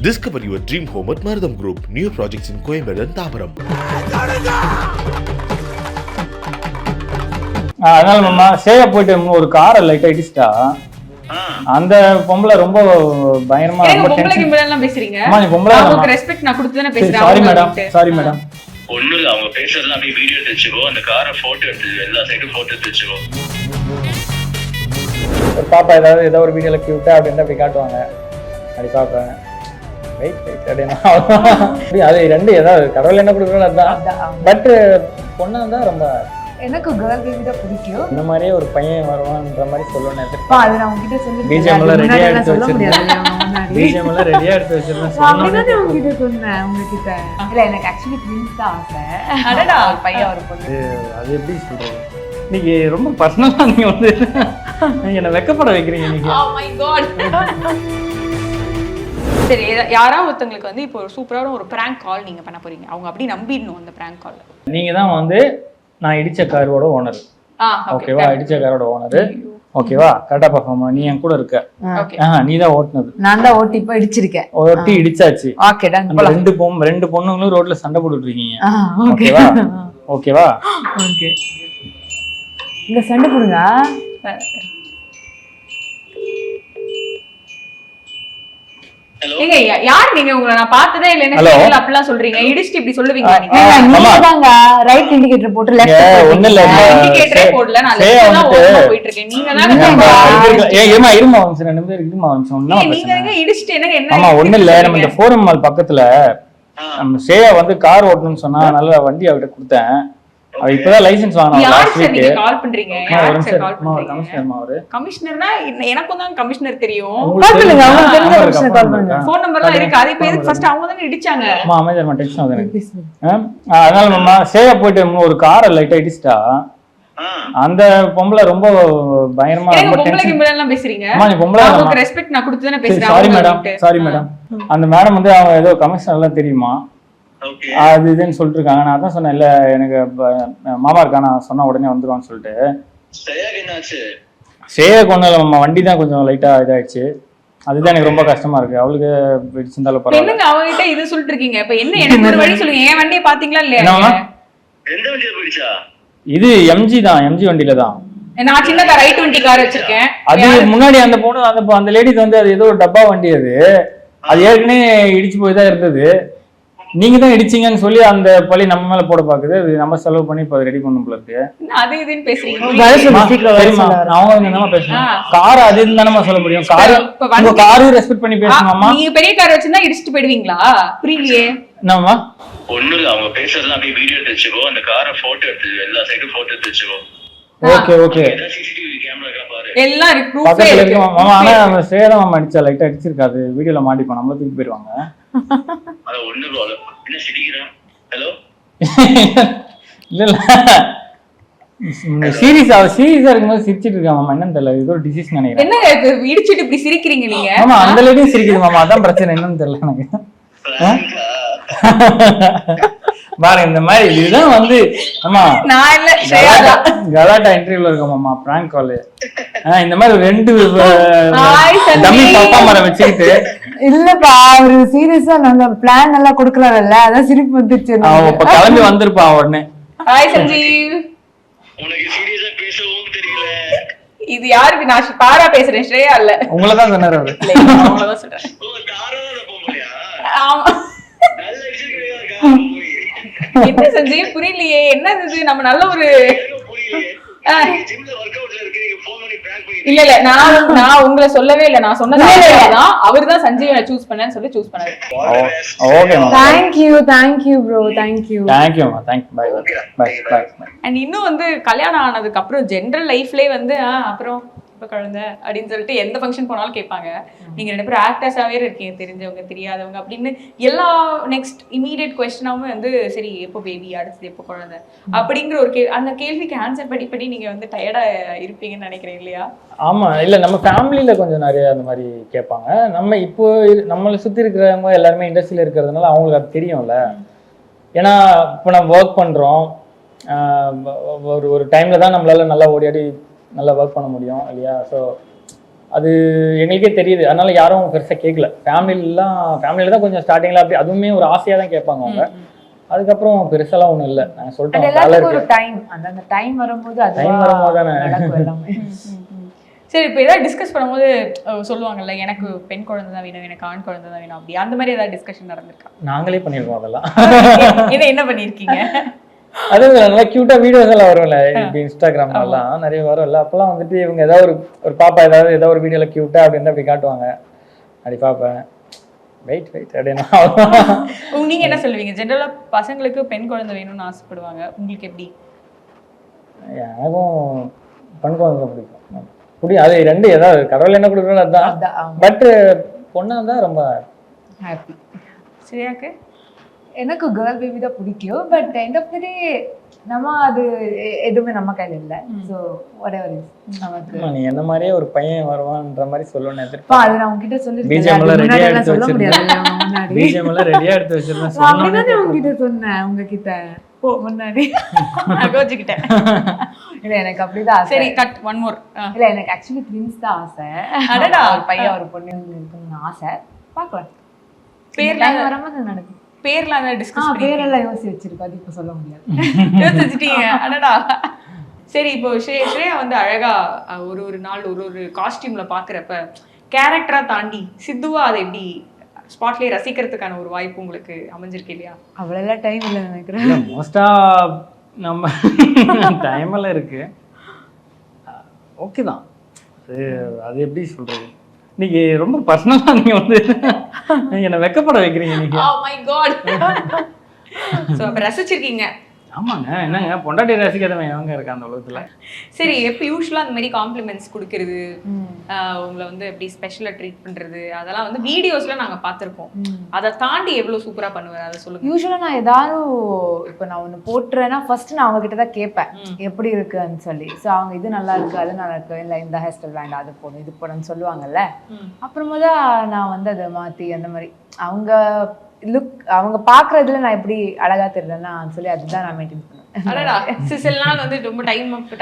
Discover your dream home at Marutham Group. New projects in Coimbatore and Thabaram. அதனால மாமா சேவை போயிட்டு ஒரு காரை லைட்டா இடிச்சிட்டா அந்த பொம்பளை ரொம்ப பயங்கரமா ரொம்ப டென்ஷன் பேசுறீங்க. அம்மா நீ பொம்பளை உங்களுக்கு ரெஸ்பெக்ட் நான் கொடுத்து தானே பேசுறேன். சாரி மேடம் ஒண்ணு இல்ல, அவங்க பேசுறதுல அப்படியே வீடியோ எடுத்து வச்சுக்கோ, அந்த காரை போட்டோ எடுத்து எல்லா சைடும் போட்டோ எடுத்து வச்சுக்கோ. ஒரு பாப்பா ஏதோ ஒரு வீடியோல கியூட்டா அப்படின்னு அப்படி காட்டுவாங்க, அப்படி பாப்பேன் அது ரெண்டு ஏதாவது கடவுள் என்ன கொடுக்குறோம் அதுதான். பட் பொண்ணு தான் ரொம்ப எனக்கு கேர்ள் பேபி தான் பிடிக்கும். இந்த மாதிரியே ஒரு பையன் வருவான்ற மாதிரி சொல்லணும். அது நான் உங்ககிட்ட சொல்லி பிஜிஎம் எல்லாம் ரெடியா எடுத்து வச்சிருக்கேன். பிஜிஎம் எல்லாம் ரெடியா எடுத்து வச்சிருக்கேன். அப்படிதான் உங்ககிட்ட சொன்னேன். உங்ககிட்ட இல்ல, எனக்கு ஆக்சுவலி ட்வின்ஸ் தான் ஆசை. அடடா, ஒரு பையன் ஒரு பொண்ணு. அது எப்படி சொல்றது, நீங்க ரொம்ப பர்சனலா நீங்க வந்து நீங்க என்ன வெக்கப்பட வைக்கிறீங்க நீங்க. Oh my god. சரி, யாராவது ஒருத்தங்களுக்கு வந்து இப்போ ஒரு சூப்பரான ஒரு பிராங்க் கால் நீங்க பண்ண போறீங்க. அவங்க அப்படி நம்பிடணும் அந்த பிராங்க் கால். நீங்க தான் வந்து நான் இடிச்ச காரோட ஓனர். ஓகேவா, இடிச்ச காரோட ஓனர். ஓகேவா, கரெக்டா பர்ஃபார்ம். நீ என் கூட இருக்க. நீ தான் ஓட்டுனது. நான் தான் ஓட்டி இப்ப இடிச்சிருக்கேன். ஓட்டி இடிச்சாச்சு. Okay done. ரெண்டு பொண்ணுங்களும் ரோட்ல சண்டை போட்டுட்டு இருக்கீங்க. ஓகேவா ஓகேவா ஓகே. இங்க சண்டை போடுங்க. ஏங்க யார் நீங்க? உங்களை நான் பார்த்ததே இல்ல. என்ன சேனல் அப்படிலாம் சொல்றீங்க? இடிச்சிட்டு இப்படி சொல்லுவீங்க நீங்க? நீங்க தாங்க ரைட் இண்டிகேட்டர் போட்டு லெஃப்ட் ஒண்ணு இல்ல, இண்டிகேட்டரே போடல. நான் லெஃப்ட் தான் ஓரமா போயிட்டு இருக்கேன். நீங்க தான் ஏமா இருமா வந்து ரெண்டு பேர் இருமா வந்து நீங்க இடிச்சிட்டு என்ன? ஆமா ஒண்ணு இல்ல, நம்ம இந்த ஃபோரம் மால் பக்கத்துல நம்ம சேயா வந்து கார் ஓட்டணும்னு சொன்னா நல்ல வண்டி அவகிட்ட கொடுத்தேன். அவ இப்பதான் லைசென்ஸ் வாங்குனா. யார் சார் நீங்க கால் பண்றீங்க? யார் சார் கால் பண்றீங்க? கமிஷனர் அவரு. கமிஷனர்னா எனக்கும் தான் கமிஷனர் தெரியும். கால் பண்ணுங்க. அவங்க தெரிஞ்ச கமிஷனர் கால் பண்ணுங்க. ஃபோன் நம்பர்லாம் இருக்கு. அது இப்ப எதுக்கு ஃபர்ஸ்ட் அவங்க தான இடிச்சாங்க. அம்மா அமைச்சர் நான் டென்ஷன் ஆகுது. அதனால மாமா சேவை போயிட்டு ஒரு காரை லைட்டா இடிச்சிட்டா அந்த பொம்பளை ரொம்ப பயங்கரமா ரொம்ப டென்ஷன் பேசுறீங்க. அம்மா நீ பொம்பளை உங்களுக்கு ரெஸ்பெக்ட் நான் கொடுத்து தானே பேசுறேன். சாரி மேடம் அந்த மேடம் வந்து அவங்க ஏதோ கமிஷனர் எல்லாம் தெரியுமா அது இதுன்னு சொல்லிட்டு இருக்காங்க. நான் தான் சொன்னேன் இல்ல எனக்கு மாமா இருக்கா, நான் சொன்ன உடனே வந்துருவான்னு சொல்லிட்டு. சேயாக்கு ஒண்ணும் இல்ல மாமா, வண்டி தான் கொஞ்சம் லைட்டா இதாயிடுச்சு. அதுதான் எனக்கு ரொம்ப கஷ்டமா இருக்கு. அவளுக்கு இருந்தாலும் பரவாயில்ல. அவங்ககிட்ட இது சொல்லிட்டு இருக்கீங்க. இப்ப என்ன எனக்கு ஒரு வழி சொல்லுங்க. என் வண்டியை பாத்தீங்களா இல்லையா? இது எம்ஜி தான், எம்ஜி வண்டியில தான். நான் சின்ன கார் i20 கார் வச்சிருக்கேன். அது முன்னாடி அந்த பொண்ணு அந்த லேடிஸ் வந்து அது ஏதோ ஒரு டப்பா வண்டி, அது ஏற்கனவே இடிச்சு போய் தான் இருந்தது. நீங்க தான் இடிச்சீங்கன்னு சொல்லி அந்த பழி நம்ம மேல போட பாக்குது. அது நம்ம செலவு பண்ணி இப்ப ரெடி பண்ணும் போல இருக்கு. அது இதுன்னு பேசுறீங்க. அவங்க பேசணும். கார் அது இதுன்னு தானே சொல்ல முடியும். காரையும் ரெஸ்பெக்ட் பண்ணி பேசணுமா? நீங்க பெரிய கார் வச்சிருந்தா இடிச்சிட்டு போயிடுவீங்களா? புரியலையே. என்னம்மா? ஒண்ணு இல்ல, அவங்க பேசுறதுல அப்படியே வீடியோ எடுத்து வச்சுக்கோ, அந்த காரை போட்டோ எடுத்து எல்லா சைடும் போட்டோ எடுத்து வச்சுக்கோ. Okay okay. சிசிடிவி கேமரா பாரு, எல்லாம் இருக்கு, ப்ரூஃபே இருக்கு. மாமா ஆனா நம்ம சேதம் மாமா அடிச்சா லைட்டா அடிச்சிருக்காது. வீடியோல மாட்டிப்போம், நம்மள தூக்கி போயிடுவாங்க. அத ஒண்ணு இல்ல, என்ன சிரிக்கிறேன்? ஹலோ இல்ல சீரியஸா இருக்கும்போது சிரிச்சிட்டு இருக்கா மாமா. என்னன்னு தெரியல, ஏதோ ஒரு டிசீஸ் நினைக்கிறேன். என்ன இடிச்சிட்டு இப்படி சிரிக்கிறீங்க நீங்க? ஆமா அந்த லேடியும் சிரிக்குது மாமா, அதான் பிரச்சனை. என்னன்னு தெரியல எனக்கு. பாருங்க இந்த மாதிரி இதுதான் வந்து ஆமா நான் இல்ல கலாட்டா இன்டர்வியூல இருக்க மாமா பிராங்க் கால். இந்த மாதிரி ரெண்டு டம்மி பாப்பா மரம் வச்சுக்கிட்டு இல்லப்பா அவரு சீரியஸா நல்ல பிளான் எல்லாம் கொடுக்கறாருல்ல, அதான் சிரிப்பு வந்துச்சு. இப்ப கிளம்பி வந்திருப்பான் உடனே. ஹாய் சஞ்சீவ். உனக்கு சீரியஸா பேசவும் தெரியல. இது யாருக்கு? நான் பாரா பேசுறேன், ஸ்ரேயா இல்ல. உங்களை தான் சொன்னாரு அவரு. உங்களை தான் சொல்றேன். ஆமா என்ன சஞ்சீவ் புரியலையே? என்னது நம்ம நல்ல ஒரு இல்ல நான் உங்களை சொல்லவே இல்ல. நான் சொன்னது அவர்தான் சஞ்சீவ் சூஸ் பண்ணேன்னு சொல்லி சூஸ் பண்ணாரு. Okay thank you bro, thank you bye bye. And இன்னும் வந்து கல்யாணம் ஆனதுக்கு அப்புறம் ஜெனரல் லைஃப்லயே வந்து அப்புறம் குழந்தை அப்படின்னு சொல்லிட்டு எந்த ஃபங்க்ஷன் போனாலும் கேட்பாங்க. நீங்க ரெண்டு பேரும் ஆக்டர்ஸாவே இருக்கீங்க, தெரிஞ்சவங்க தெரியாதவங்க அப்படின்னு எல்லா நெக்ஸ்ட் இமீடியட் கொஸ்டினாவும் வந்து சரி எப்போ பேபி, அடுத்தது எப்போ குழந்தை அப்படிங்கிற ஒரு அந்த கேள்விக்கு ஆன்சர் பண்ணி நீங்க வந்து டயர்டா இருப்பீங்கன்னு நினைக்கிறேன் இல்லையா? ஆமா இல்ல நம்ம ஃபேமிலியில கொஞ்சம் நிறைய அந்த மாதிரி கேட்பாங்க. நம்ம இப்போ நம்மளை சுத்தி இருக்கிறவங்க எல்லாருமே இண்டஸ்ட்ரியில இருக்கிறதுனால அவங்களுக்கு அது தெரியும்ல. ஏன்னா இப்போ நம்ம ஒர்க் பண்றோம், ஒரு டைம்ல தான் நம்மளால நல்லா ஓடியாடி நல்லா ஒர்க் பண்ண முடியும் இல்லையா? ஸோ அது எங்களுக்கே தெரியுது, அதனால யாரும் பெருசாக கேட்கல. ஃபேமிலியில தான் கொஞ்சம் ஸ்டார்டிங்கில் அப்படி அதுவுமே ஒரு ஆசையாக தான் கேட்பாங்க அவங்க. அதுக்கப்புறம் பெருசாலாம் ஒன்றும் இல்லை. நாங்கள் சொல்லிட்டோம் ஒரு டைம், அந்த டைம் வரும்போது தானே. சரி, இப்போ ஏதாவது டிஸ்கஸ் பண்ணும்போது சொல்லுவாங்கல்ல, எனக்கு பெண் குழந்தை தான் வேணும், எனக்கு ஆண் குழந்தை தான் வேணும், அப்படி அந்த மாதிரி ஏதாவது டிஸ்கஷன் நடந்திருக்கா? நாங்களே பண்ணியிருக்கோம் அதெல்லாம். என்ன பண்ணியிருக்கீங்க? அது நல்லா கியூட்டா வீடியோஸ் எல்லாம் வரும்ல, இப்படி இன்ஸ்டாகிராம்ல எல்லாம் நிறைய வரும்ல. அப்பெல்லாம் வந்துட்டு இவங்க ஏதாவது ஒரு பாப்பா ஏதாவது ஒரு வீடியோல கியூட்டா அப்படின்னு அப்படி காட்டுவாங்க. அப்படி பார்ப்பேன், வெயிட் அப்படின்னா. நீங்க என்ன சொல்லுவீங்க? ஜென்ரலா பசங்களுக்கு பெண் குழந்தை வேணும்னு ஆசைப்படுவாங்க, உங்களுக்கு எப்படி? எனக்கும் பெண் குழந்தை பிடிக்கும். அது ரெண்டு ஏதாவது கடவுள் என்ன கொடுக்குறோம் அதுதான். பட் பொண்ணா தான் ரொம்ப ஹாப்பி. சரியாக்கு எனக்கு கேர்ள் பேபி தான் பிடிக்கும். பட் எண்ட் ஆஃப் தி டே நம்ம அது எதுவுமே நம்ம கையில இல்ல. ஸோ whatever is நமக்கு. நீ என்ன மாதிரியே ஒரு பையன் வருவான்ற மாதிரி சொல்லணும்னு எதிர்பார்ப்பா. அது நான் உங்ககிட்ட சொல்லிருக்கேன். பிஜிஎம் எல்லாம் ரெடியா எடுத்து சொல்ல முடியாது முன்னாடி. பிஜிஎம் எல்லாம் ரெடியா எடுத்து வச்சிருந்தேன். அப்படியே உங்ககிட்ட சொன்னேன், உங்ககிட்ட போ முன்னாடி கோச்சிக்கிட்டேன். இல்ல எனக்கு அப்படிதான் ஆசை. சரி, கட் ஒன் மோர். இல்ல எனக்கு ஆக்சுவலி ட்வின்ஸ் தான் ஆசை. அடடா, ஒரு பையன் ஒரு பொண்ணு இருக்குன்னு ஆசை. பார்க்கலாம், பேர்லாம் வரும்போது நடக்கும். பேர்லாம் டிஸ்கஸ் பேரெல்லாம் யோசிச்சு வச்சிருக்கோம், அது இப்ப சொல்ல முடியாது. யோசிச்சுட்டீங்க? அடடா. சரி, இப்போ ஸ்ரேயா வந்து அழகா ஒரு நாள் ஒரு காஸ்டியூம்ல பாக்குறப்ப கேரக்டரா தாண்டி சித்துவா அதை எப்படி ஸ்பாட்லயே ரசிக்கிறதுக்கான ஒரு வாய்ப்பு உங்களுக்கு அமைஞ்சிருக்கு இல்லையா? அவ்வளவு டைம் இல்லை நினைக்கிறேன். மோஸ்டா நம்ம டைம் எல்லாம் இருக்கு. ஓகே தான். அது எப்படி சொல்றது, நீங்க ரொம்ப பர்சனலா நீங்க வந்து நீங்க என்ன வெக்கப்பட வைக்கிறீங்க நீங்க. Oh my god. சோ அப்ப ரசிச்சிருக்கீங்க. ஆமாங்க, என்னங்க பொண்டாட்டி ரசிக்காதவன் எவங்க இருக்கா அந்த உலகத்துல? சரி, எப்போ யூஸ்வலா அந்த மாதிரி காம்ப்ளிமெண்ட்ஸ் கொடுக்கறது, உங்களை வந்து எப்படி ஸ்பெஷலா ட்ரீட் பண்றது, அதெல்லாம் வந்து வீடியோஸ்ல நாங்க பார்த்திருக்கோம். அதை தாண்டி எவ்வளவு சூப்பரா பண்ணுவாரு, அதை சொல்லுங்க. யூஸ்வலா நான் ஏதாவது இப்போ நான் ஒன்று போட்டுறேன்னா ஃபர்ஸ்ட் நான் அவங்க கிட்ட தான் கேட்பேன் எப்படி இருக்குன்னு சொல்லி. ஸோ அவங்க இது நல்லா இருக்கு, அது நல்லா இருக்கு, இல்லை இந்த ஹேர் ஸ்டைல் வேண்டாம், அது போடணும், இது போடணும்னு சொல்லுவாங்கல்ல. அப்புறமா தான் நான் வந்து அதை மாற்றி அந்த மாதிரி அவங்க லுக் அவங்க பாக்குறதுல நான் எப்படி அழகா தெரியலன்னா சொல்லி அதுதான் நான் மெயின்டைன் பண்ணுவேன். அடடா, சில நாள் வந்து ரொம்ப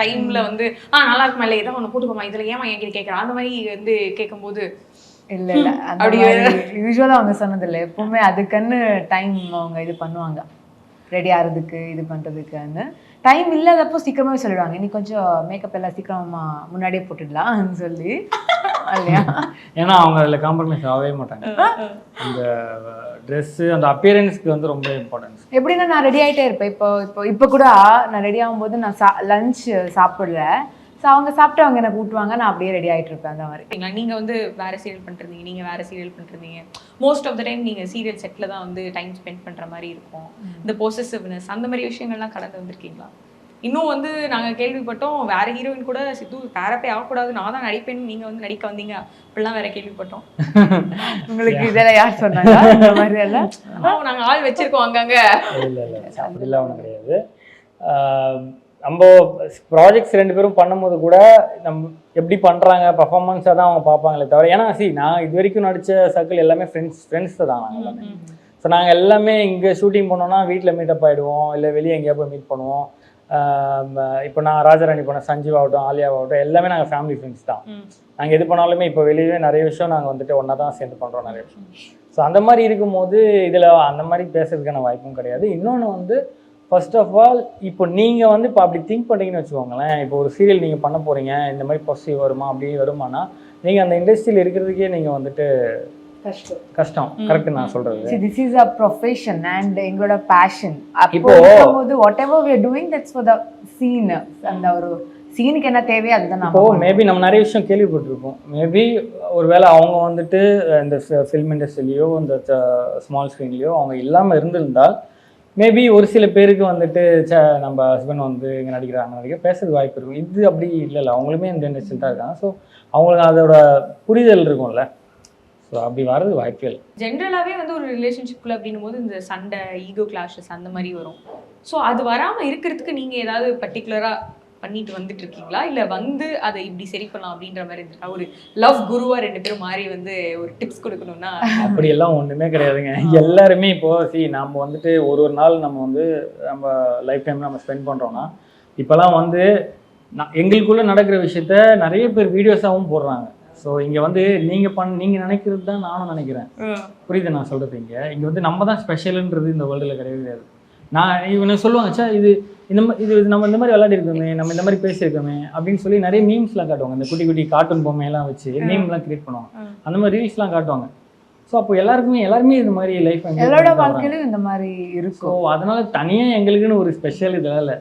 டைம்ல வந்து நல்லா இருக்குமா, இல்லை ஏதாவது ஒன்று போட்டுக்கோமா, இதுல ஏமா என்கிட்ட கேட்கறேன், அந்த மாதிரி வந்து கேட்கும்போது இல்ல அப்படி யூஸ்வலா அவங்க சொன்னதில்லை. எப்பவுமே அதுக்குன்னு டைம் அவங்க இது பண்ணுவாங்க, ரெடி ஆகிறதுக்கு இது பண்றதுக்குன்னு. டைம் இல்லாதப்போ சீக்கிரமாவே சொல்லிடுவாங்க, இன்னைக்கு கொஞ்சம் மேக்கப் எல்லாம் சீக்கிரமா முன்னாடியே போட்டுடலாம்னு சொல்லி. இல்லையா? ஏன்னா அவங்க அதில் காம்ப்ரமைஸ் ஆகவே மாட்டாங்க. அந்த ட்ரெஸ்ஸு அந்த அப்பியரன்ஸ்க்கு வந்து ரொம்ப இம்பார்ட்டன்ஸ். எப்படின்னா நான் ரெடி ஆகிட்டே இருப்பேன். இப்போ கூட நான் ரெடி ஆகும்போது நான் லஞ்ச் சாப்பிட்றேன். ஸோ அவங்க சாப்பிட்டு அவங்க எனக்கு ஊட்டுவாங்க, நான் அப்படியே ரெடி ஆகிட்டு இருப்பேன். அந்த மாதிரி நீங்க வந்து வேற சீரியல் பண்ணிருந்தீங்க, நீங்க வேற சீரியல் பண்ணிருந்தீங்க. மோஸ்ட் ஆஃப் த டைம் நீங்க சீரியல் செட்ல தான் வந்து டைம் ஸ்பெண்ட் பண்ற மாதிரி இருக்கும். இந்த பொசசிவ்னஸ் அந்த மாதிரி விஷயங்கள்லாம் கடந்து வந்திருக்கீங்களா? இன்னும் வந்து நாங்க கேள்விப்பட்டோம் வேற ஹீரோயின் கூட சித்து பேரப்பே ஆகக்கூடாது, நான் தான் நடிப்பேன், நீங்க வந்து நடிக்க வந்தீங்க, அப்படிலாம் வேற கேள்விப்பட்டோம். உங்களுக்கு இதெல்லாம் யார் சொன்னாங்க? இந்த மாதிரி எல்லாம் நாங்க ஆள் வச்சிருக்கோம் அங்கங்க. இல்லை அப்படிலாம் ஒன்றும் கிடையாது. நம்ம ப்ராஜெக்ட்ஸ் 2 பேரும் பண்ணும்போது கூட நம்ம எப்படி பண்ணுறாங்க பர்ஃபார்மன்ஸாக தான் அவங்க பார்ப்பாங்களே தவிர, ஏன்னா நான் இது வரைக்கும் நடித்த சர்க்கிள் எல்லாமே ஃப்ரெண்ட்ஸ் தான் நாங்கள் எல்லாமே. ஸோ நாங்கள் எல்லாமே இங்கே ஷூட்டிங் பண்ணோன்னா வீட்டில் மீட்டப் ஆகிடுவோம், இல்லை வெளியே எங்கேயா போய் மீட் பண்ணுவோம். இப்போ நான் ராஜாராணி பண்ண சஞ்சீவ் ஆகட்டும், ஆலியாவாகட்டும், எல்லாமே நாங்கள் ஃபேமிலி ஃப்ரெண்ட்ஸ் தான். நாங்கள் எது பண்ணாலுமே இப்போ வெளியே நிறைய விஷயம் நாங்கள் வந்துட்டு ஒன்றா தான் சேர்ந்து பண்ணுறோம் நிறைய விஷயம். ஸோ அந்த மாதிரி இருக்கும்போது இதில் அந்த மாதிரி பேசுறதுக்கான வாய்ப்பும் கிடையாது. இன்னொன்று வந்து ஃபர்ஸ்ட் ஆஃப் ஆல் இப்போ நீங்கள் வந்து இப்போ அப்படி திங்க் பண்ணுறீங்கன்னு வச்சுக்கோங்களேன். இப்போ ஒரு சீரியல் நீங்கள் பண்ண போகிறீங்க, இந்த மாதிரி பாசிட்டிவ் வருமா அப்படி வருமானா நீங்கள் அந்த இண்டஸ்ட்ரியில் இருக்கிறதுக்கே நீங்கள் வந்துட்டு கஷ்டம். கரெக்ட் நான் சொல்றது. See, this is a profession and எங்களோட passion. அப்போ போது whatever we are doing that's for the scene. அந்த ஒரு சீனுக்கு என்ன தேவையோ அதுதான் நாம. இப்போ மேபி நம்ம நிறைய விஷயம் கேள்விப்பட்டிருப்போம். மேபி ஒருவேளை அவங்க வந்துட்டு இந்த ஃபில்ம் இண்டஸ்ட்ரியிலையோ இந்த ஸ்மால் ஸ்க்ரீன்லையோ அவங்க இல்லாமல் இருந்திருந்தால் மேபி ஒரு சில பேருக்கு வந்துட்டு நம்ம ஹஸ்பண்ட் வந்து இங்கே நடிக்கிறாங்க பேசுறதுக்கு வாய்ப்பு இருக்கும். இது அப்படி இல்லைல்ல, அவங்களுமே இந்த இண்டஸ்ட்ரியில் தான் இருக்காங்க. ஸோ அவங்களுக்கு அதோட புரிதல் இருக்கும்ல. ஸோ அப்படி வர்றது வாய்ப்பே இல்லை. ஜென்ரலாகவே வந்து ஒரு ரிலேஷன்ஷிப்பில் அப்படின்னும் போது இந்த சண்டை, ஈகோ கிளாஷஸ் அந்த மாதிரி வரும். ஸோ அது வராமல் இருக்கிறதுக்கு நீங்கள் ஏதாவது பர்டிகுலராக பண்ணிட்டு வந்துட்டு இருக்கீங்களா, இல்லை வந்து அதை இப்படி சரி பண்ணலாம் அப்படின்ற மாதிரி இருந்துருக்கா? ஒரு லவ் குருவா 2 பேரும் மாதிரி வந்து ஒரு டிப்ஸ் கொடுக்கணும்னா? அப்படியெல்லாம் ஒன்றுமே கிடையாதுங்க. எல்லாருமே இப்போ நம்ம வந்துட்டு ஒரு நாள் நம்ம வந்து நம்ம லைஃப் டைம் நம்ம ஸ்பெண்ட் பண்ணுறோன்னா, இப்போலாம் வந்து எங்களுக்குள்ளே நடக்கிற விஷயத்த நிறைய பேர் வீடியோஸாகவும் போடுறாங்க. ஸோ இங்கே வந்து நீங்கள் நினைக்கிறது தான் நானும் நினைக்கிறேன். புரியுது நான் சொல்கிறது. இங்கே வந்து நம்ம தான் ஸ்பெஷலுன்றது இந்த வேர்ல்டில் கிடையவே கிடையாது. நான் இவனை சொல்லுவாங்க, சா இது நம்ம இந்த மாதிரி விளையாடி இருக்கோமே, நம்ம இந்த மாதிரி பேசியிருக்கோமே அப்படின்னு சொல்லி நிறைய மீம்ஸ்லாம் காட்டுவாங்க. இந்த குட்டி குட்டி கார்ட்டூன் பொம்மையெல்லாம் வச்சு மீம்லாம் கிரியேட் பண்ணுவாங்க. அந்த மாதிரி ரீல்ஸ்லாம் காட்டுவாங்க. ஸோ அப்போ எல்லாருமே இது மாதிரி லைஃப் எல்லாரோட வாழ்க்கையிலும் இந்த மாதிரி இருக்கும். ஸோ அதனால தனியாக எங்களுக்குன்னு ஒரு ஸ்பெஷல் இதெல்லாம் இல்லை.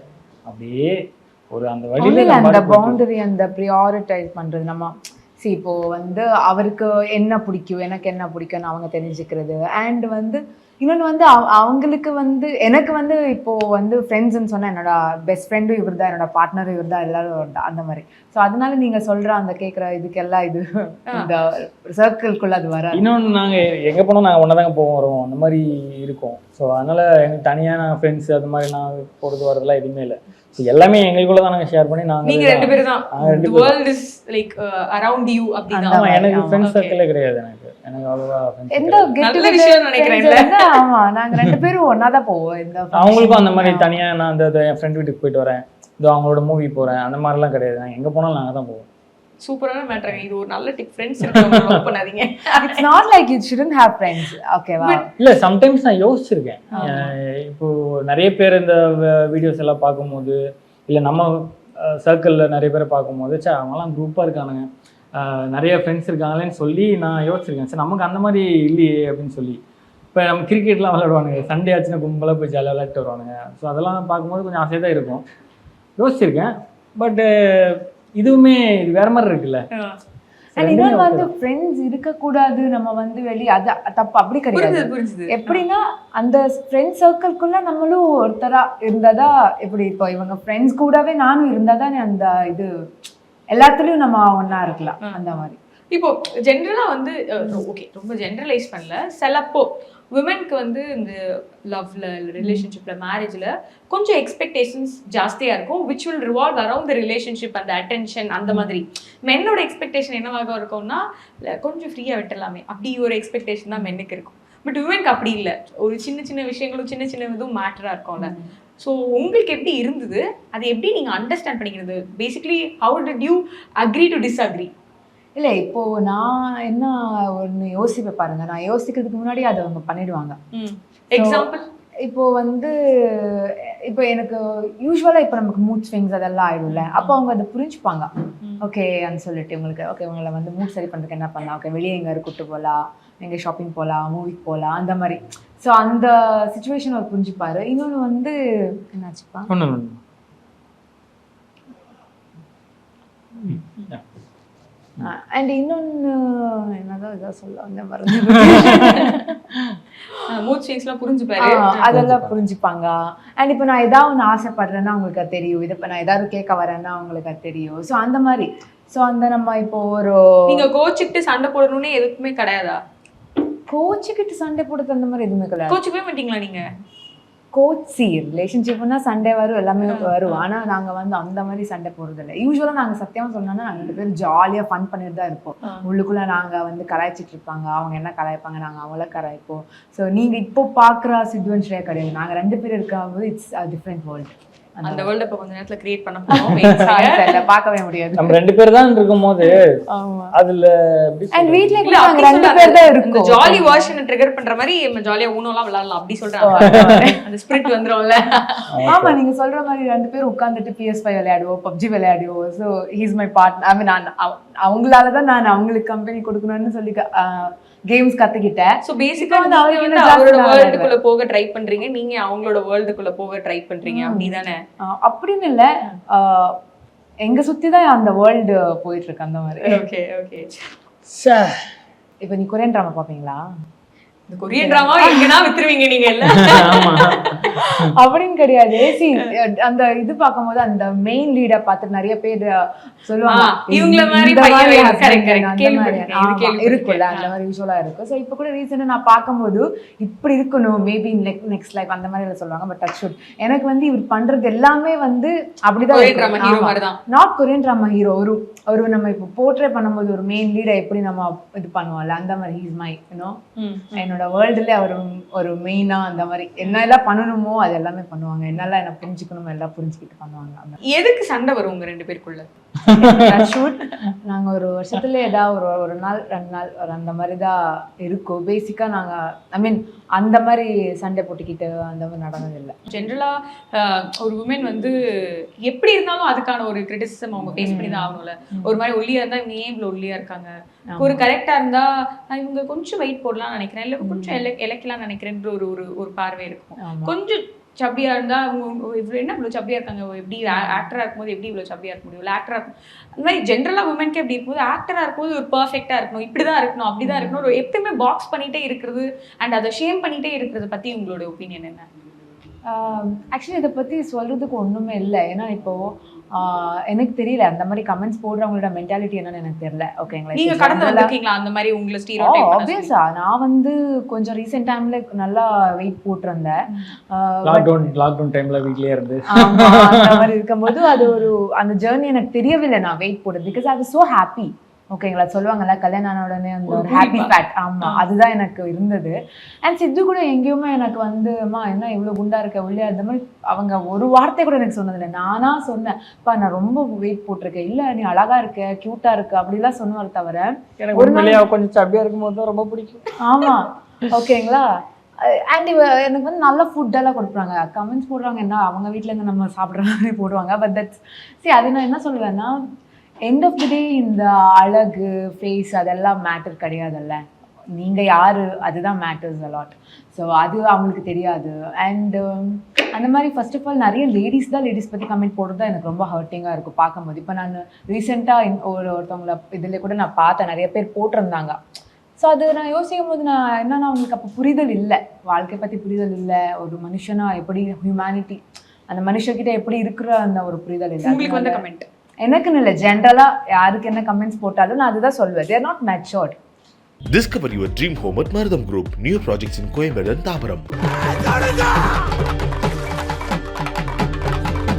அப்படியே ஒரு அந்த வழியில் அந்த பவுண்டரி அந்த ப்ரியாரிட்டைஸ் பண்ணுறது நம்ம இப்போ வந்து அவருக்கு என்ன பிடிக்கும் எனக்கு என்ன பிடிக்கும்னு அவங்க தெரிஞ்சுக்கிறது. அண்ட் வந்து இன்னொன்று வந்து அவங்களுக்கு வந்து எனக்கு வந்து இப்போ வந்து ஃப்ரெண்ட்ஸ்ன்னு சொன்னால் என்னோட பெஸ்ட் ஃப்ரெண்டும் இவர் தான், என்னோட பார்ட்னரும் இவர் தான், எல்லாரும் அந்த மாதிரி. ஸோ அதனால நீங்கள் சொல்கிற அந்த கேட்குற இதுக்கெல்லாம் இது இந்த சர்க்கிள்குள்ளே அது வராது. இன்னொன்று நாங்கள் எங்கே போனோம் நாங்கள் ஒன்றா தாங்க போவோம் வருவோம், அந்த மாதிரி இருக்கும். ஸோ அதனால் எங்களுக்கு தனியாக நான் ஃப்ரெண்ட்ஸ் அது மாதிரி நான் போகிறது வரதெல்லாம் எதுவுமே இல்லை. ஸோ எல்லாமே எங்களுக்குள்ள தான் நாங்கள் ஷேர் பண்ணி நீங்க ரெண்டு பேரும் தான். The world is like around you அப்படிதான். எனக்கு ஃப்ரெண்ட்ஸ் சர்க்கிளே கிடையாது. எனக்கு அவ்வளவா எந்த நல்ல விஷயம் நினைக்கிறேன். ஆமா நாங்க ரெண்டு பேரும் ஒண்ணா தான் போவோம். இந்த அவங்களுக்கும் அந்த மாதிரி தனியா நான் அந்த என் ஃப்ரெண்ட் வீட்டுக்கு போயிட்டு வரேன், இதோ அவங்களோட மூவி போறேன், அந்த மாதிரிலாம் கிடையாது. நான் எங்க போனாலும் நாங்கள் தான் போவோம். சூப்பரான மேட்டர். இது ஒரு நல்ல டிப். ஃப்ரெண்ட்ஸ் இருக்கவங்க லவ் பண்ணாதீங்க. It's not like you shouldn't have friends. ஓகேவா? இல்ல சம்டைம்ஸ் நான் யோசிச்சிருக்கேன். இப்போ நிறைய பேர் இந்த வீடியோஸ் எல்லாம் பார்க்கும்போது இல்லை நம்ம சர்க்கிளில் நிறைய பேரை பார்க்கும்போது அவங்களாம் குரூப்பாக இருக்கானுங்க, நிறைய ஃப்ரெண்ட்ஸ் இருக்காங்களேன்னு சொல்லி நான் யோசிச்சிருக்கேன். சரி நமக்கு அந்த மாதிரி இல்லையே அப்படின்னு சொல்லி. இப்போ நம்ம கிரிக்கெட்லாம் விளையாடுவானுங்க, சண்டே ஆச்சுன்னா கும்பலாக போய் ஜாலியாக விளையாட்டு வருவானுங்க. ஸோ அதெல்லாம் பார்க்கும்போது கொஞ்சம் ஆசையாக தான் இருக்கும், யோசிச்சிருக்கேன். பட் இதுவுமே இது வேற மாதிரி இருக்குல்ல. இன்னொன்று வந்து ஃப்ரெண்ட்ஸ் இருக்கக்கூடாது நம்ம வந்து வெளியே அது தப்பு அப்படி கிடையாது. எப்படின்னா அந்த ஃப்ரெண்ட்ஸ் சர்க்கிள்குள்ள நம்மளும் ஒருத்தரா இருந்தாதா எப்படி இப்போ இவங்க ஃப்ரெண்ட்ஸ் கூடவே நானும் இருந்தாதான் அந்த இது எல்லாத்துலயும் நம்ம ஒன்னா இருக்கலாம். அந்த மாதிரி இப்போ ஜென்ரலா வந்து ஓகே ரொம்ப ஜென்ரலைஸ் பண்ணல, சிலப்போ விமென்க்கு வந்து இந்த லவ்ல ரிலேஷன்ஷிப்ல மேரேஜ்ல கொஞ்சம் எக்ஸ்பெக்டேஷன்ஸ் ஜாஸ்தியா இருக்கும், which will revolve around the relationship, அந்த அட்டென்ஷன் அந்த மாதிரி. மென்னோட எக்ஸ்பெக்டேஷன் என்னவாக இருக்கும்னா கொஞ்சம் ஃப்ரீயா விட்டுலாமே அப்படி ஒரு எக்ஸ்பெக்டேஷன் தான் மென்னுக்கு இருக்கும். பட் விமென்க்கு அப்படி இல்லை, ஒரு சின்ன சின்ன விஷயங்களும் சின்ன சின்ன இதுவும் மேட்டரா இருக்கும்ல. ஸோ உங்களுக்கு எப்படி இருந்தது, அதை எப்படி நீங்க அண்டர்ஸ்டாண்ட் பண்ணிக்கிறது? Basically how did you agree to disagree? இல்லை இப்போ நான் என்ன ஒன்று யோசிப்பேன் பாருங்க, நான் யோசிக்கிறதுக்கு முன்னாடி அதை அவங்க பண்ணிடுவாங்க. எக்ஸாம்பிள் இப்போ வந்து இப்போ எனக்கு யூஸ்வலாக இப்போ நமக்கு மூட் ஸ்விங்ஸ் அதெல்லாம் ஆயிடும்ல, அப்போ அவங்க அதை புரிஞ்சுப்பாங்க. ஓகேன்னு சொல்லிட்டு உங்களுக்கு ஓகே உங்களை வந்து மூட் சரி பண்ணுறதுக்கு என்ன பண்ணலாம், ஓகே வெளியே எங்கே கூப்பிட்டு போகலாம், எங்கே ஷாப்பிங் போகலாம், மூவிக்கு போகலாம், அந்த மாதிரி. ஸோ அந்த சுச்சுவேஷன் அவர் புரிஞ்சுப்பாரு. இன்னொன்று வந்து என்னாச்சுப்பா அண்ட் இன்னொன்று என்னதான் இதாக சொல்ல அந்த மருந்து மூட் ஸ்விங்ஸ்லாம் புரிஞ்சுப்பாரு, அதெல்லாம் புரிஞ்சுப்பாங்க. அண்ட் இப்போ நான் ஏதாவது ஒன்று ஆசைப்படுறேன்னா அவங்களுக்கு அது தெரியும், இது இப்போ நான் ஏதாவது கேட்க வரேன்னா அவங்களுக்கு அது தெரியும். ஸோ அந்த மாதிரி. ஸோ அந்த நம்ம இப்போ ஒரு நீங்க கோச்சிக்கிட்டு சண்டை போடணும்னு எதுக்குமே கிடையாதா? கோச்சிக்கிட்டு சண்டை போடுறது அந்த மாதிரி எதுவுமே கிடையாது. கோச்சிக்கவே மாட்டீங்களா நீங்க? கோச்சி ரிலேஷன்ஷிப்னா சண்டே வரும், எல்லாமே வரும். ஆனால் நாங்கள் வந்து அந்த மாதிரி சண்டை போடுறது இல்லை. யூஸ்வலாக நாங்கள் சத்தியமாக சொன்னோன்னா நாங்கள் 2 பேரும் ஜாலியாக ஃபன் பண்ணிட்டு தான் இருப்போம். உள்ளுக்குள்ளே நாங்கள் வந்து கலாய்ச்சிட்டு இருப்பாங்க, அவங்க என்ன கலாய்ப்பாங்க, நாங்கள் அவங்கள கலாய்ப்போம். ஸோ நீங்கள் இப்போ பார்க்குற சிட்வன்ஷரே கிடையாது. நாங்கள் 2 பேர் இருக்கும்போது இட்ஸ் அ டிஃப்ரெண்ட் வேர்ல்டு. அந்த வேர்ல்ட் இப்ப கொஞ்ச நேரத்துல கிரியேட் பண்ண போறோம், பார்க்கவே முடியாது. நம்ம 2 பேர் தான் இருக்கும்போது அதுல அண்ட் வீட்ல கூட நாங்க 2 பேர் தான் இருக்கோம். ஜாலி வெர்ஷனை ட்ரிகர் பண்ற மாதிரி நம்ம ஜாலியா ஊனோலாம் விளையாடலாம் அப்படி சொல்றாங்க. அந்த ஸ்பிரிட் வந்துரும்ல. ஆமா நீங்க சொல்ற மாதிரி 2 பேர் உட்கார்ந்துட்டு PS5 விளையாடுவோம், PUBG விளையாடுவோம். So he is my partner. I mean அவங்களால தான் நான் அவங்களுக்கு கம்பெனி கொடுக்கணும்னு சொல்லி கேம்ஸ் கத்துக்கிட்டேன். சோ பேசிக்கா வந்து அவரோட வேர்ல்டுக்குள்ள போக ட்ரை பண்றீங்க, நீங்க அவங்களோட வேர்ல்டுக்குள்ள போக ட்ரை பண்றீங்க, அப்படிதானே? அப்படின்னு இல்ல, எங்க சுத்தி தான் அந்த வேர்ல்டு போயிட்டு இருக்கு அந்த மாதிரி. Okay okay. இப்போ நீ கொரியன் டிராமா பாப்பீங்களா? இந்த கொரியன் டிராமா எங்கனா வித்துருவீங்க நீங்க இல்ல? அப்படின்னு கிடையாது. அந்த இது பார்க்கும்போது அந்த மெயின் லீடை பார்த்து நிறைய பேர் சொல்லுவாங்க இவங்கள மாதிரி இருக்குல்ல, அந்த மாதிரி யூஸ்வலா இருக்கு. ஸோ இப்போ கூட ரீசெண்டாக நான் பார்க்கும்போது இப்படி இருக்கணும் மேபி நெக்ஸ்ட் லைஃப் அந்த மாதிரி சொல்லுவாங்க. பட் டச் வுட் எனக்கு வந்து இவர் பண்றது எல்லாமே வந்து அப்படிதான். நாட் கொரியன் டிராமா ஹீரோ, ஒரு நம்ம இப்போ போர்ட்ரே பண்ணும்போது ஒரு மெயின் லீடை எப்படி நம்ம இது பண்ணுவோம்ல அந்த மாதிரி. ஹீஸ் மை யூனோ என்னோட வேர்ல்டுல அவர் ஒரு மெயினா அந்த மாதிரி என்ன எல்லாம் பண்ணணுமோ பண்ணணுமோ அது எல்லாமே பண்ணுவாங்க. என்னால என்ன புரிஞ்சுக்கணுமோ எல்லாம் புரிஞ்சுக்கிட்டு பண்ணுவாங்க. எதுக்கு சண்டை வரும் உங்க 2 பேருக்குள்ள? ஷூட் நாங்கள் ஒரு வருஷத்துல ஏதாவது ஒரு நாள் 2 நாள் ஒரு அந்த மாதிரி தான் இருக்கும். பேசிக்காக நாங்கள் ஐ மீன் அந்த மாதிரி சண்டை போட்டுக்கிட்டு அந்த மாதிரி நடந்ததில்லை. ஜென்ரலா ஒரு உமன் வந்து எப்படி இருந்தாலும் அதுக்கான ஒரு கிரிட்டிசிசம் அவங்க ஃபேஸ் பண்ணி தான் ஆகணும்ல. ஒரு மாதிரி ஒல்லியா இருந்தா இவங்க ஏன் இவ்வளவு ஒல்லியா இருக்காங்க, ஒரு கரெக்டா இருந்தா இவங்க கொஞ்சம் வெயிட் போடலாம்னு நினைக்கிறேன், இல்ல கொஞ்சம் இலக்கலாம் நினைக்கிறேன்ற ஒரு பார்வை இருக்கும். கொஞ்சம் சப்பியா இருந்தா அவங்க இவ்வளவு என்ன இவ்வளவு சப்பியா இருக்காங்க, எப்படி ஆக்டரா இருக்கும்போது எப்படி இவ்வளவு சப்பியா இருக்க முடியும், ஆக்டரா இருக்கும். அந்த மாதிரி ஜென்ரலா உமனுக்கு எப்படி இருக்கும்போது ஆக்டரா இருக்கும்போது ஒரு பர்ஃபெக்டா இருக்கணும், இப்படிதான் இருக்கணும், அப்படிதான் இருக்கணும், ஒரு எப்பயுமே பாக்ஸ் பண்ணிட்டே இருக்கிறது அண்ட் அதை ஷேம் பண்ணிட்டே இருக்கிறத பத்தி உங்களோட ஒப்பீனியன் என்ன? ஆக்சுவலி இதை பற்றி சொல்கிறதுக்கு ஒன்றுமே இல்லை. ஏன்னா இப்போது எனக்கு தெரியல அந்த மாதிரி கமெண்ட்ஸ் போடுறவங்களோட மென்டாலிட்டி என்னன்னு எனக்கு தெரியல. ஓகேங்களா, நீங்க கடந்து வந்திருக்கீங்களா அந்த மாதிரி உங்களை ஸ்டீரியோடைப் பண்ண? ஆப்வியஸா நான் வந்து கொஞ்சம் ரீசெண்ட் டைம்ல நல்லா வெயிட் போட்டிருந்தேன். லாக்டவுன் டைம்ல வீட்லயே இருந்து அந்த மாதிரி இருக்கும்போது அது ஒரு அந்த ஜேர்னி எனக்கு தெரியவில்லை நான் வெயிட் போடுறது. Because I was so happy. ஓகேங்களா, சொல்லுவாங்கல்ல கல்யாணம் ஆன உடனே அந்த ஒரு ஹாப்பி ஃபேட். ஆமா, அதுதான் எனக்கு இருந்தது. அண்ட் சித்து கூட எங்கேயுமே எனக்கு வந்து அம்மா என்ன இவ்வளோ குண்டா இருக்க உள்ளே அந்த மாதிரி அவங்க ஒரு வார்த்தை கூட எனக்கு சொன்னதில்லை. நானா சொன்னேன் பா நான் ரொம்ப வெயிட் போட்டிருக்கேன், இல்லை நீ அழகா இருக்க கியூட்டா இருக்க அப்படிலாம் சொன்னவர் தவிர எனக்கு உண்மையிலேயே கொஞ்சம் சப்பியா இருக்கும்போது தான் ரொம்ப பிடிக்கும். ஆமா, ஓகேங்களா. அண்ட் எனக்கு வந்து நல்ல ஃபுட்டெல்லாம் கொடுப்பாங்க. கமெண்ட்ஸ் போடுறாங்க என்ன அவங்க வீட்டில் இருந்து நம்ம சாப்பிட்ற மாதிரி போடுவாங்க. பட் தட்ஸ் அது நான் என்ன சொல்லுவேன்னா எண்ட் ஆஃப் தி டே இந்த அழகு ஃபேஸ் அதெல்லாம் மேட்டர் கிடையாதுல்ல. நீங்கள் யார் அதுதான் மேட்டர்ஸ் அலாட். ஸோ அது அவங்களுக்கு தெரியாது. அண்டு அந்த மாதிரி ஃபர்ஸ்ட் ஆஃப் ஆல் நிறைய லேடிஸ் தான் லேடிஸ் பற்றி கமெண்ட் போடுறது தான் எனக்கு ரொம்ப ஹர்ட்டிங்காக இருக்கும் பார்க்கும்போது. இப்போ நான் ரீசெண்டாக ஒருத்தவங்களை இதில் கூட நான் பார்த்தேன், நிறைய பேர் போட்டிருந்தாங்க. ஸோ அது நான் யோசிக்கும் போது நான் என்னன்னா அவங்களுக்கு அப்போ புரிதல் இல்லை, வாழ்க்கை பற்றி புரிதல் இல்லை, ஒரு மனுஷனா எப்படி ஹியூமனிட்டி அந்த மனுஷக்கிட்ட எப்படி இருக்கிற அந்த ஒரு புரிதல் இல்லை. உங்களுக்கு வந்து கமெண்ட் எனக்குன்னு இல்லை, ஜென்ரலாக யாருக்கு என்ன கமெண்ட்ஸ் போட்டாலும் நான் அதுதான் சொல்வேன். they are not matured. Discover your dream home at Marutam Group. New projects in Coimbatore and Thabaram.